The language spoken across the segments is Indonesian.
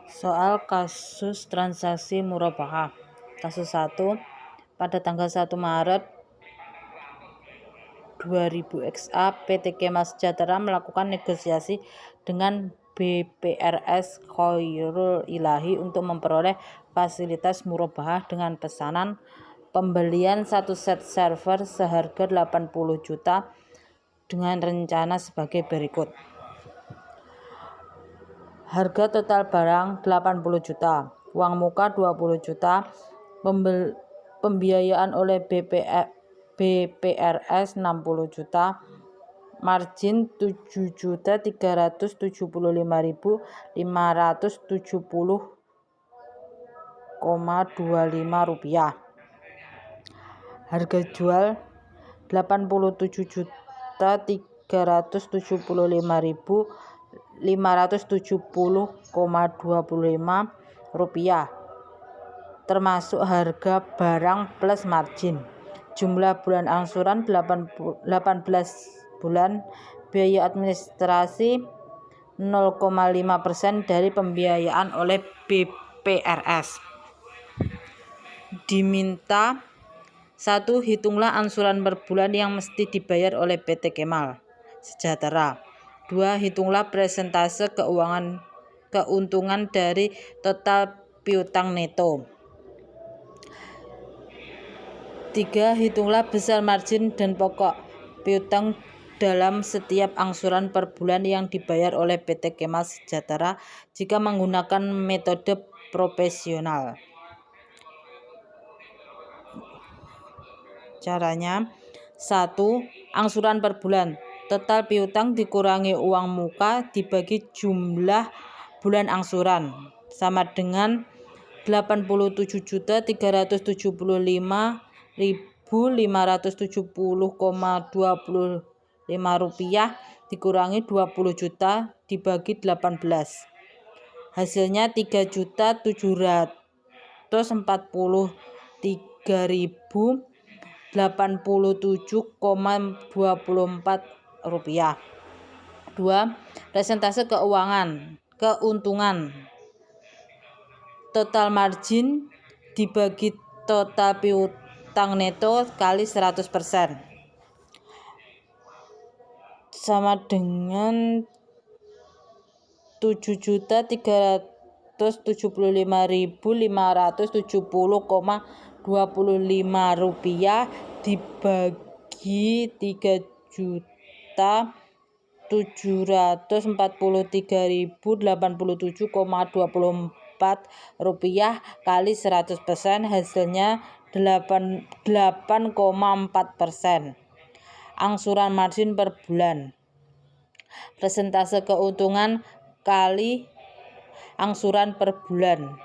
Soal kasus transaksi murabahah. Kasus 1, pada tanggal 1 Maret 2000 XA, PT Kemah Sejahtera melakukan negosiasi dengan BPRS Khairul Ilahi untuk memperoleh fasilitas murabahah dengan pesanan pembelian 1 set server seharga 80 juta dengan rencana sebagai berikut. Harga total barang 80 juta, uang muka 20 juta, pembiayaan oleh BPRS 60 juta, margin 7.375.570,25 rupiah. Harga jual 87.375.570,25 rupiah, termasuk harga barang plus margin. Jumlah bulan angsuran 18 bulan. Biaya administrasi 0,5% dari pembiayaan oleh BPRS. Diminta 1. Hitunglah angsuran per bulan yang mesti dibayar oleh PT Kemah Sejahtera. 2. Hitunglah persentase keuntungan dari total piutang neto. 3. Hitunglah besar margin dan pokok piutang dalam setiap angsuran per bulan yang dibayar oleh PT Kemah Sejahtera jika menggunakan metode profesional. Caranya: 1. Angsuran per bulan. Total piutang dikurangi uang muka dibagi jumlah bulan angsuran sama dengan 87.375.570,25 rupiah dikurangi 20 juta dibagi 18. Hasilnya 3.443.087,24 rupiah. 2. Persentase keuntungan. Total margin dibagi total piutang neto kali 100% sama dengan 7.375.570,25 rupiah dibagi 3.743.087,24 rupiah kali 100%, hasilnya 8,4%. Angsuran margin per bulan. Persentase keuntungan kali angsuran per bulan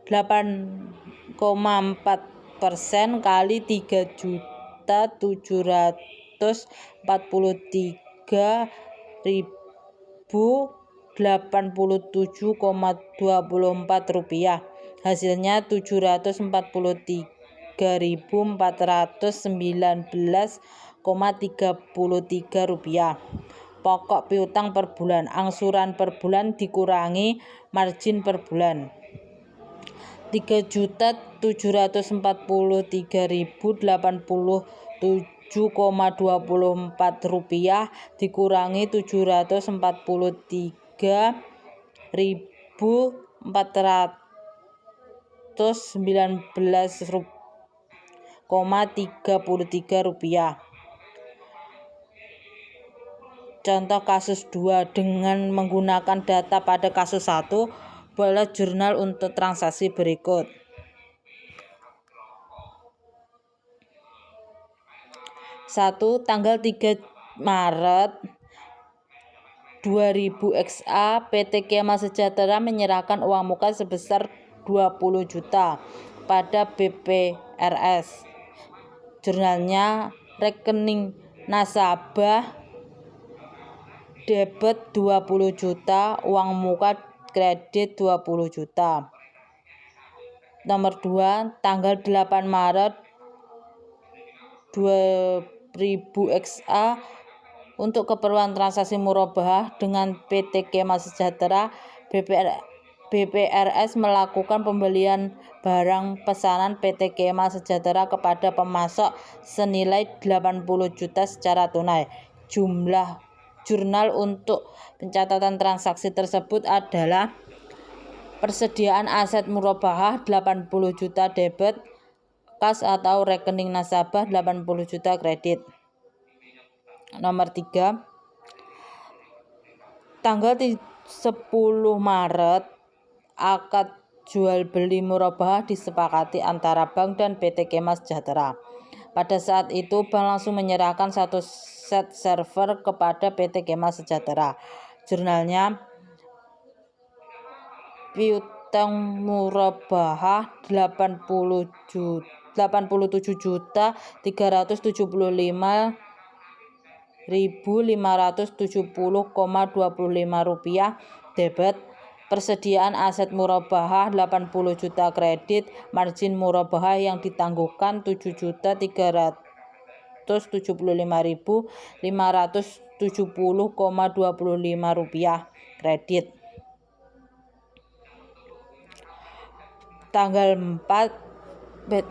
8,4% kali 3.743.087,24 rupiah. Hasilnya 744.419,33 rupiah. Pokok piutang per bulan. Angsuran per bulan dikurangi margin per bulan. 3.743.087,24 rupiah dikurangi 744.419,33 rupiah. Contoh kasus 2 dengan menggunakan data pada kasus 1, buatlah jurnal untuk transaksi berikut. 1. Tanggal 3 Maret 2000 XA, PT Kemah Sejahtera menyerahkan uang muka sebesar 20 juta pada BPRS. Jurnalnya: rekening nasabah debit 20 juta, uang muka kredit 20 juta. Nomor 2, tanggal 8 Maret 2000 XA, untuk keperluan transaksi murabahah dengan PT Kemah Sejahtera, BPRS melakukan pembelian barang pesanan PT Kemal Sejahtera kepada pemasok senilai 80 juta secara tunai. Jumlah jurnal untuk pencatatan transaksi tersebut adalah persediaan aset murabahah 80 juta debit kas atau rekening nasabah 80 juta kredit. Nomor 3, tanggal 10 Maret akad jual beli murabahah disepakati antara bank dan PT Kemal Sejahtera. Pada saat itu bank langsung menyerahkan 1 set server kepada PT Kemal Sejahtera. Jurnalnya piutang murabahah 87.570,25 rupiah debit, persediaan aset murabahah 80 juta kredit, margin murabahah yang ditangguhkan 7.375.570,25 rupiah kredit.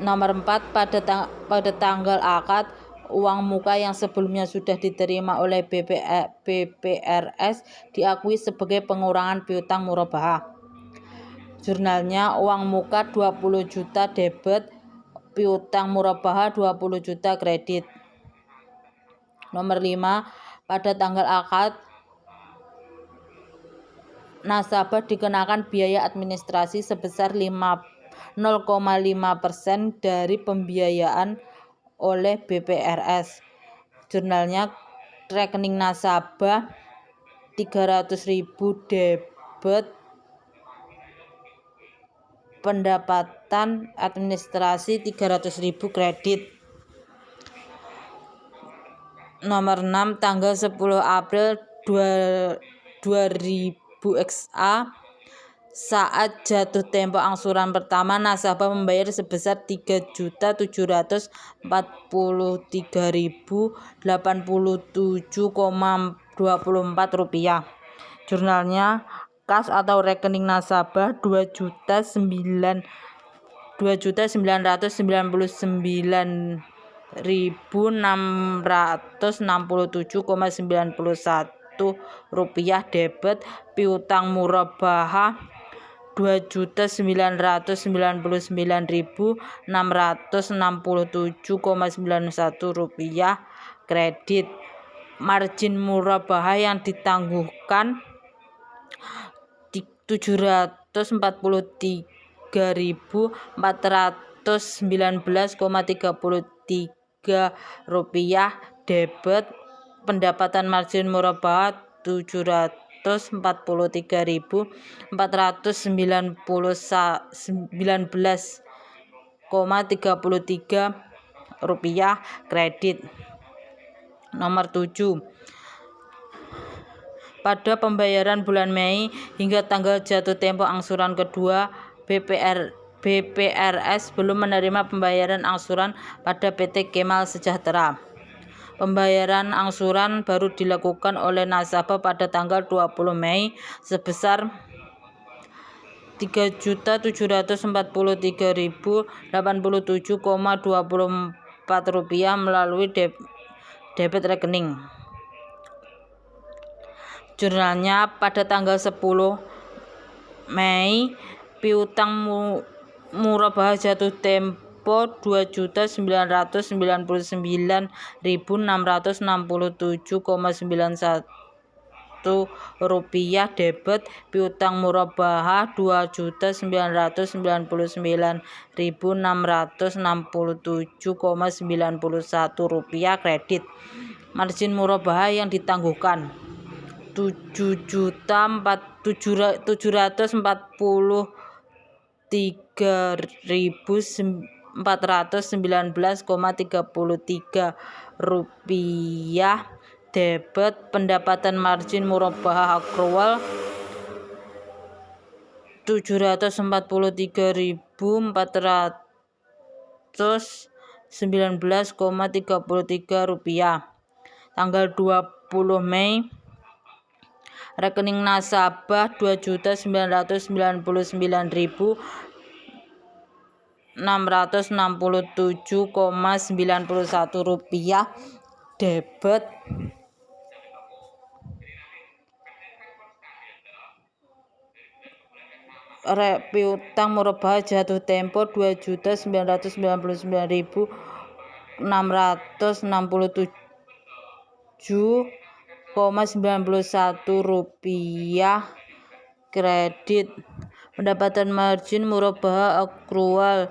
Nomor 4 pada tanggal akad, uang muka yang sebelumnya sudah diterima oleh BPRS diakui sebagai pengurangan piutang murabahah. Jurnalnya uang muka 20 juta debit, piutang murabahah 20 juta kredit. Nomor 5 pada tanggal akad, nasabah dikenakan biaya administrasi sebesar 0,5% dari pembiayaan oleh BPRS. Jurnalnya rekening nasabah 300.000 debit, pendapatan administrasi 300.000 kredit. Nomor 6 tanggal 10 April 2000 XA, saat jatuh tempo angsuran pertama, nasabah membayar sebesar Rp3.073.087,24. Jurnalnya kas atau rekening nasabah 2.999.667,91 rupiah debit, piutang murabahah 2.999.667,91 rupiah kredit, margin murabahah yang ditangguhkan 744.419,33 rupiah debit, pendapatan margin murabahah 744.419,33 rupiah kredit. Nomor 7 pada pembayaran bulan Mei hingga tanggal jatuh tempo angsuran kedua, BPRS belum menerima pembayaran angsuran pada PT Kemal Sejahtera. Pembayaran angsuran baru dilakukan oleh nasabah pada tanggal 20 Mei sebesar Rp3.743.087,24 melalui debit rekening. Jurnalnya pada tanggal 10 Mei piutang murabahah jatuh tempo Rp2.999.667,91 debit, piutang murabahah Rp2.999.667,91 kredit, margin murabahah yang ditangguhkan 7.743.419,33 rupiah debit, pendapatan margin murabahah akrual 744.419,33 rupiah. Tanggal 20 Mei rekening nasabah Rp2.999.667,91 debet piutang murabah jatuh tempo Rp2.999.667,91 kredit. Pendapatan margin murabah akrual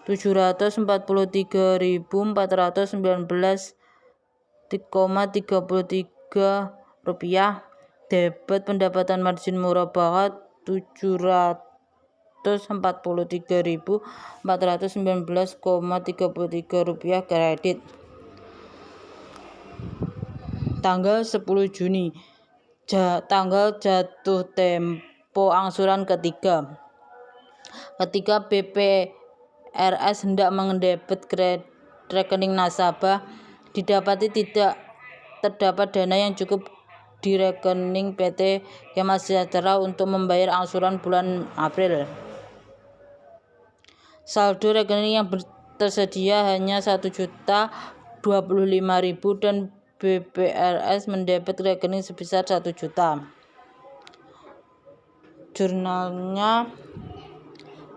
Rp743.419,33 debet. Pendapatan margin murabah Rp743.419,33 kredit. Tanggal 10 Juni tanggal jatuh tempo angsuran ketiga. Ketika BPRS hendak mendebet rekening nasabah, didapati tidak terdapat dana yang cukup di rekening PT Kemah Sejahtera untuk membayar angsuran bulan April. Saldo rekening yang tersedia hanya 1.025.000 dan BPRS mendebet rekening sebesar 1 juta. Jurnalnya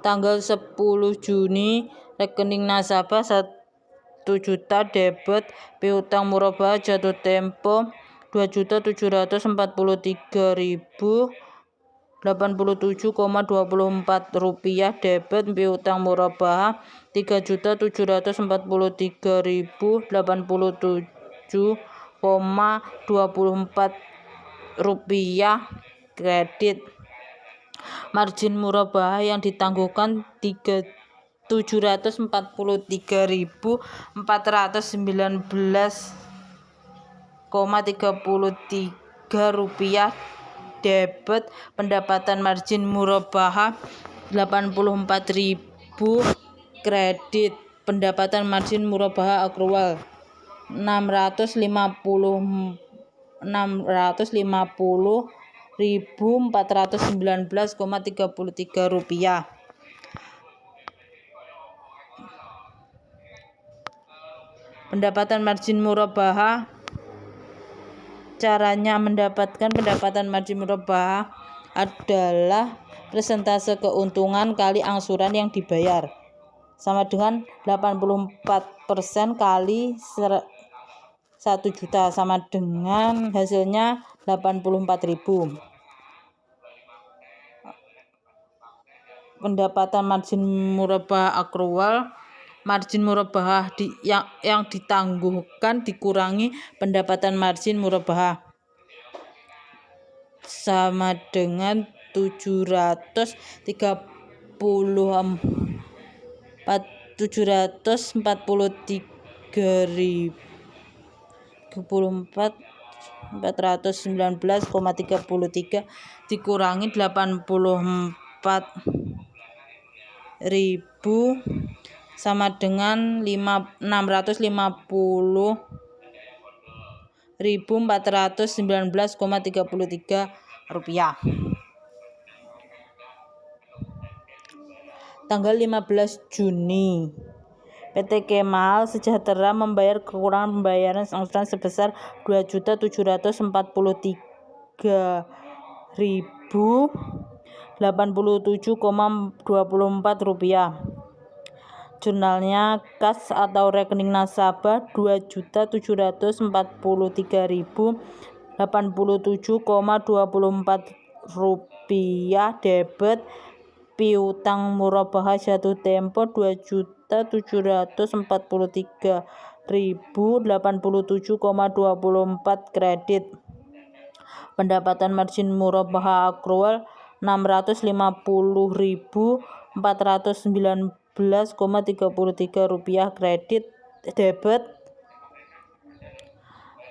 tanggal 10 Juni rekening nasabah 1 juta debet piutang murabah jatuh tempo Rp2.743.87,24 debet piutang murabah Rp3.787,24 kredit. Margin murabah yang ditangguhkan Rp743.419,33 debet. Pendapatan margin murabah Rp84.000 kredit. Pendapatan margin murabah akrual Rp650.419,33. Pendapatan margin murabah. Caranya mendapatkan pendapatan margin murabah adalah persentase keuntungan kali angsuran yang dibayar, sama dengan 84% kali 1 juta, sama dengan hasilnya 84.000. Pendapatan margin murabah akrual. Margin murabah yang ditangguhkan dikurangi pendapatan margin murabah, sama dengan 744.419,33 dikurangi 84.000 sama dengan Rp650.419,33. Tanggal 15 Juni PT Kemah Sejahtera membayar kekurangan pembayaran angsuran sebesar Rp2.784.087,24. Jurnalnya kas atau rekening nasabah Rp2.784.087,24 debet piutang murabah jatuh tempo Rp2.784.087,24 kredit. Pendapatan margin murabah akrual Rp650.419,33 kredit debet.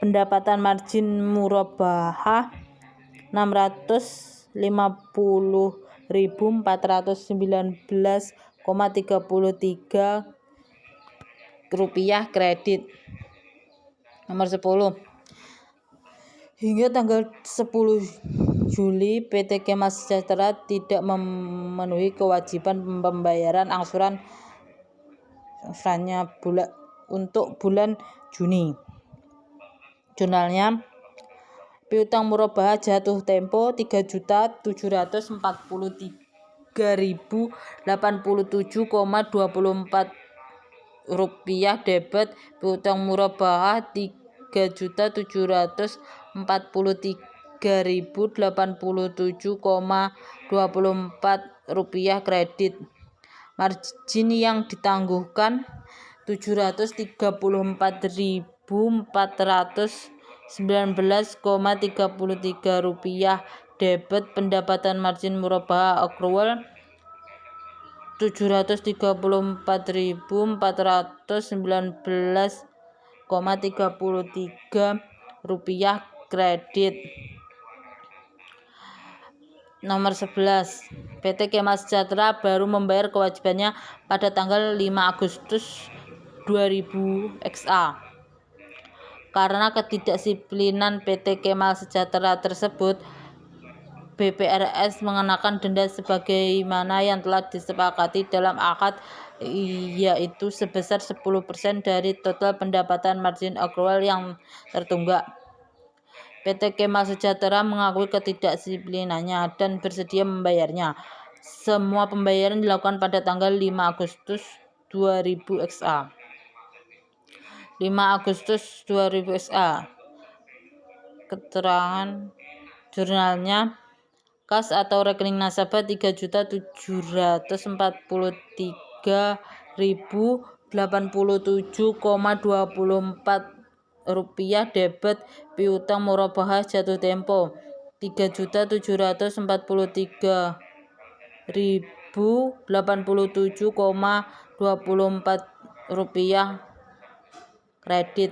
Pendapatan margin murabah Rp650.419,33 kredit. Nomor 10. Hingga tanggal 10 Juli, PT Kemah Sejahtera tidak memenuhi kewajiban pembayaran angsurannya untuk bulan Juni. Jurnalnya, piutang murabahah jatuh tempo 3.743.087,24 rupiah debit, piutang murabahah 3.043.087,24 rupiah kredit. Margin yang ditangguhkan 734.419,33 rupiah debit, pendapatan margin murabahah accrual 734.419,33 rupiah kredit. Nomor 11. PT Kemah Sejahtera baru membayar kewajibannya pada tanggal 5 Agustus 2000 XA. Karena ketidakdisiplinan PT Kemah Sejahtera tersebut, BPRS mengenakan denda sebagaimana yang telah disepakati dalam akad, yaitu sebesar 10% dari total pendapatan margin accrual yang tertunggak. PT Kemah Sejahtera mengakui ketidakdisiplinannya dan bersedia membayarnya. Semua pembayaran dilakukan pada tanggal 5 Agustus 2000 XA. 5 Agustus 2000 XA. Keterangan jurnalnya, kas atau rekening nasabah 3.787,24 rupiah debit, piutang murabahah jatuh tempo 3.784.087,24 rupiah kredit.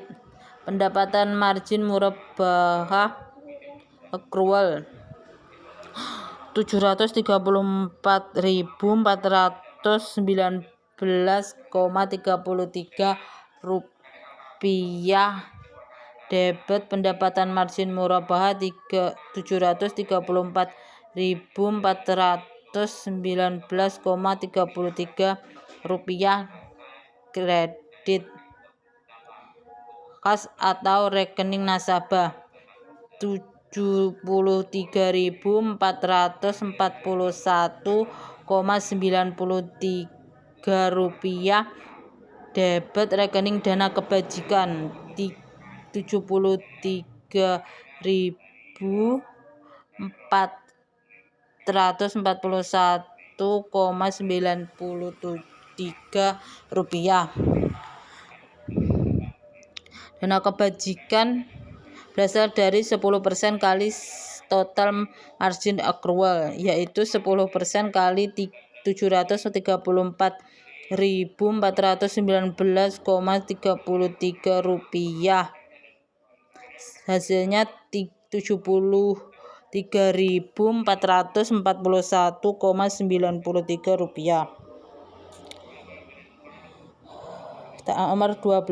Pendapatan margin murabahah accrual 734.419,33 rupiah debit, pendapatan margin murabahah 734.419,33 rupiah kredit. Kas atau rekening nasabah 73.441,93 rupiah debit, rekening dana kebajikan 73.441,93 rupiah. Dana kebajikan berasal dari 10% kali total margin accrual, yaitu 10% kali 734.419,33 rupiah. Hasilnya 73.441,93 rupiah. Nomor 12.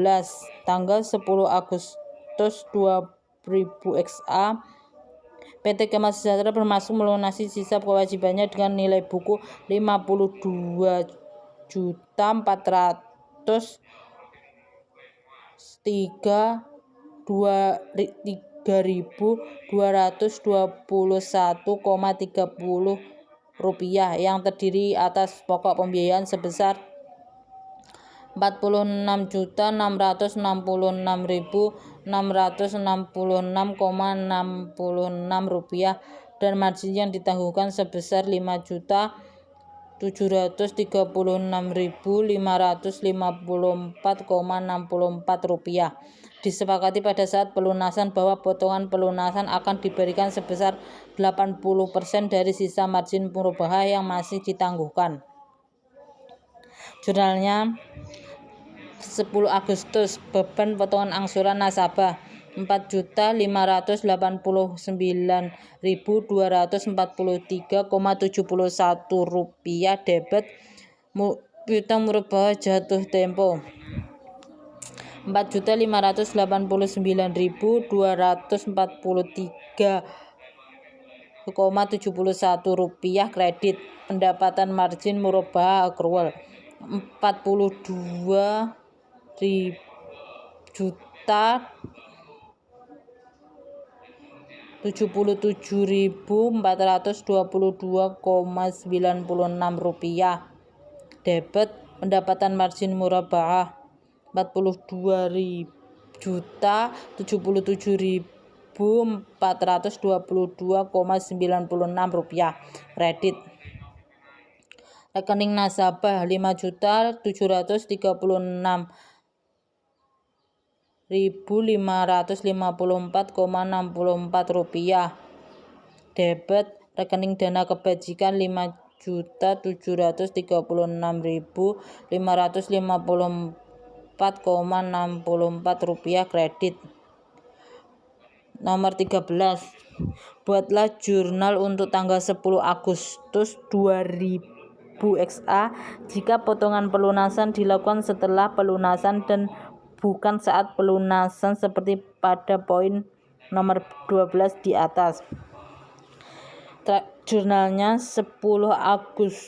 Tanggal 10 Agustus 2000 XA, PT Kemah Sejahtera bermaksud melunasi sisa kewajibannya dengan nilai buku 52.3.221,30 rupiah yang terdiri atas pokok pembiayaan sebesar 46.666.666,66 rupiah dan margin yang ditangguhkan sebesar 5.736.554,64 rupiah. Disepakati pada saat pelunasan bahwa potongan pelunasan akan diberikan sebesar 80% dari sisa margin murabahah yang masih ditangguhkan. Jurnalnya 10 Agustus, beban potongan angsuran nasabah 4.589.243,71 rupiah debit, piutang murabahah jatuh tempo 4.589.243 rupiah kredit. Pendapatan margin murabahah accrual 42.077.422,96 rupiah. Debit pendapatan margin murabahah 42.077.422,96 rupiah. Kredit rekening nasabah 5.736.554,64 rupiah. Debit rekening dana kebajikan 5.736.554,64 rupiah. Kredit nomor 13. Buatlah jurnal untuk tanggal 10 Agustus 2000 XA jika potongan pelunasan dilakukan setelah pelunasan dan bukan saat pelunasan seperti pada poin nomor 12 di atas. Jurnalnya 10 Agustus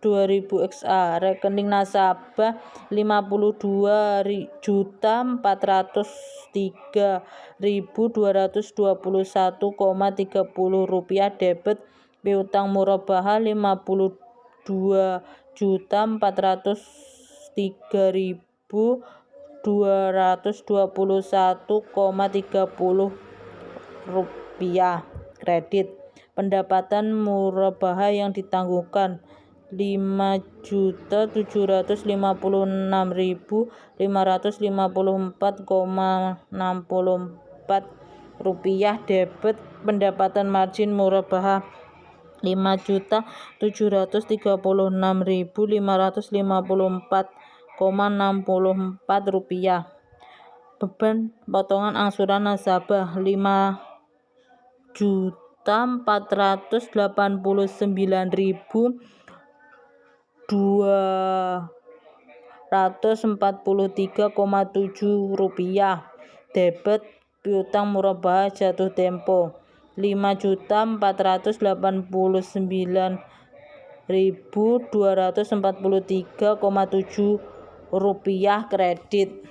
2000 XA. Rekening nasabah 52.203.221,30 rupiah. Debit piutang murabahah 52.403.221,30 rupiah. Kredit pendapatan murabahah yang ditangguhkan 5.756.554,64 rupiah. Debit pendapatan margin murabahah 5.736.554,64 rupiah. Beban potongan angsuran nasabah 5.489.243,7 rupiah. Debit piutang murabahah jatuh tempo 5.489.243,7 rupiah. Kredit